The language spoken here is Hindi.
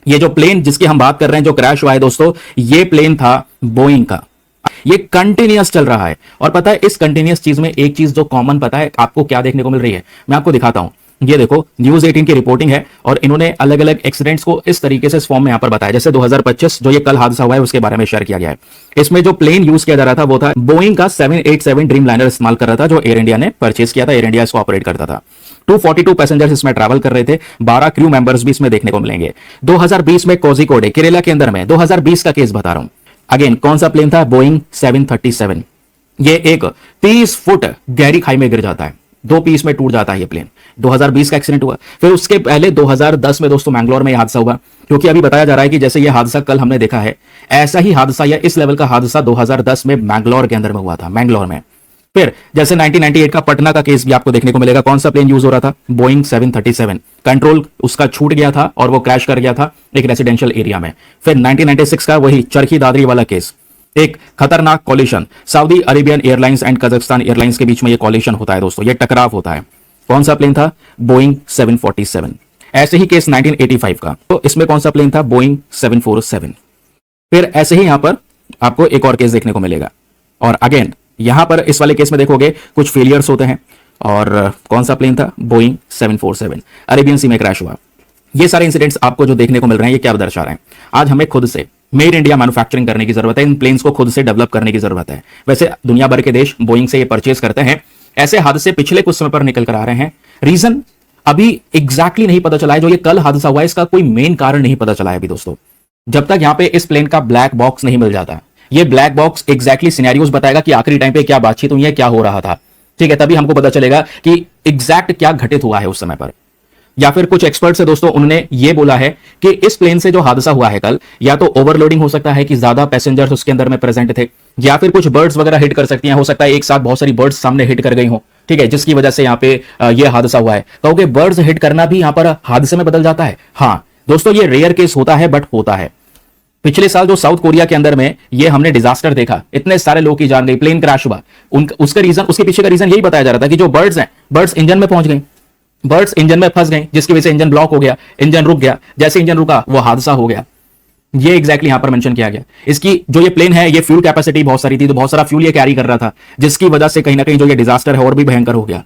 ये जो प्लेन जिसकी हम बात कर रहे हैं जो क्रैश हुआ है दोस्तों, ये प्लेन था बोइंग का। ये कंटिन्यूअस चल रहा है। और पता है इस कंटिन्यूअस चीज में एक चीज जो कॉमन पता है आपको क्या देखने को मिल रही है, मैं आपको दिखाता हूं। ये देखो न्यूज 18 की रिपोर्टिंग है और इन्होंने अलग अलग एक्सीडेंट्स को इस तरीके से इस फॉर्म में यहां पर बताया, जैसे 2025 जो ये कल हादसा हुआ है उसके बारे में शेयर किया गया है। इसमें जो प्लेन यूज किया जा रहा था वो था बोइंग का 787 ड्रीम लाइनर इस्तेमाल कर रहा था, जो एयर इंडिया ने परचेज किया था। एयर इंडिया इसको ऑपरेट करता था। 242 पैसेंजर्स इसमें ट्रैवल कर रहे थे। 12 क्रू मेंबर्स भी इसमें देखने को मिलेंगे। 2020 में कोझिकोड केरला के अंदर में 2020 का केस बता रहा हूं। अगेन कौन सा प्लेन था? बोइंग 737। ये एक 30 फुट गहरी खाई में गिर जाता है, 2 पीस में टूट जाता है ये प्लेन। 2020 का एक्सीडेंट हुआ। फिर उसके पहले 2010 में दोस्तों मैंगलोर में यह हादसा हुआ, क्योंकि अभी बताया जा रहा है कि जैसे ये हादसा कल हमने देखा है, ऐसा ही हादसा या इस लेवल का हादसा 2010 में मैंगलोर के अंदर में हुआ था, मैंगलोर में। फिर जैसे 1998 का पटना का केस भी आपको देखने को मिलेगा। कौन सा प्लेन यूज हो रहा था? बोइंग 737। कंट्रोल उसका छूट गया था और वो क्रैश कर गया था एक रेसिडेंशियल एरिया में। फिर 1996 का वही चरखी दादरी वाला केस, एक खतरनाक coalition, Saudi Arabian airlines and Kazakhstan airlines के बीच में ये कॉलिशन होता है दोस्तों, ये टकराव होता है। कौन सा प्लेन था? बोइंग 747। ऐसे ही केस 1985 का, तो इसमें कौन सा प्लेन था? बोइंग 747। फिर ऐसे ही यहां पर आपको एक और केस देखने को मिलेगा। और अगेन यहां पर इस वाले केस में देखोगे कुछ फेलियर्स होते हैं। और कौन सा प्लेन था? बोइंग 747, अरेबियन सी में क्रैश हुआ। ये सारे इंसिडेंट्स आपको जो देखने को मिल रहे हैं ये क्या दर्शा रहे हैं? आज हमें खुद से मेड इंडिया मैन्युफैक्चरिंग करने की जरूरत है, इन प्लेन्स को खुद से डेवलप करने की जरूरत है। वैसे दुनिया भर के देश बोइंग से ये परचेज करते हैं। ऐसे हादसे पिछले कुछ समय पर निकल कर आ रहे हैं। रीजन अभी एग्जैक्टली नहीं पता चला है। जो ये कल हादसा हुआ है इसका कोई मेन कारण नहीं पता चला है अभी दोस्तों। जब तक यहां पे इस प्लेन का ब्लैक बॉक्स नहीं मिल जाता, ये ब्लैक बॉक्स एग्जैक्टली सिनेरियोज बताएगा कि आखिरी टाइम पे क्या बातचीत हुई है, क्या हो रहा था, ठीक है, तभी हमको पता चलेगा कि एग्जैक्ट क्या घटित हुआ है उस समय पर। या फिर कुछ एक्सपर्ट्स है दोस्तों, उन्होंने ये बोला है कि इस प्लेन से जो हादसा हुआ है कल, या तो ओवरलोडिंग हो सकता है कि ज्यादा पैसेंजर्स उसके अंदर में प्रेजेंट थे, या फिर कुछ बर्ड्स वगैरह हिट कर सकती हैं। हो सकता है एक साथ बहुत सारी बर्ड्स सामने हिट कर गई हो, ठीक है, जिसकी वजह से यहाँ पे ये हादसा हुआ है। कहोगे बर्ड्स हिट करना भी यहाँ पर हादसे में बदल जाता है? हाँ दोस्तों, ये रेयर केस होता है, बट होता है। पिछले साल जो साउथ कोरिया के अंदर में ये हमने डिजास्टर देखा, इतने सारे लोग की जान गई, प्लेन क्रैश हुआ, उसका रीजन, उसके पीछे का रीजन यही बताया जा रहा था कि जो बर्ड्स हैं, बर्ड्स इंजन में पहुंच गई, बर्ड्स इंजन में फंस गई, जिसकी वजह से इंजन ब्लॉक हो गया, इंजन रुक गया। जैसे इंजन रुका वो हादसा हो गया। ये एग्जैक्टली यहां पर मेंशन किया गया। इसकी जो ये प्लेन है, ये फ्यूल कैपेसिटी बहुत सारी थी, तो बहुत सारा फ्यूल ये कैरी कर रहा था, जिसकी वजह से कहीं ना कहीं जो ये डिजास्टर है और भी भयंकर हो गया।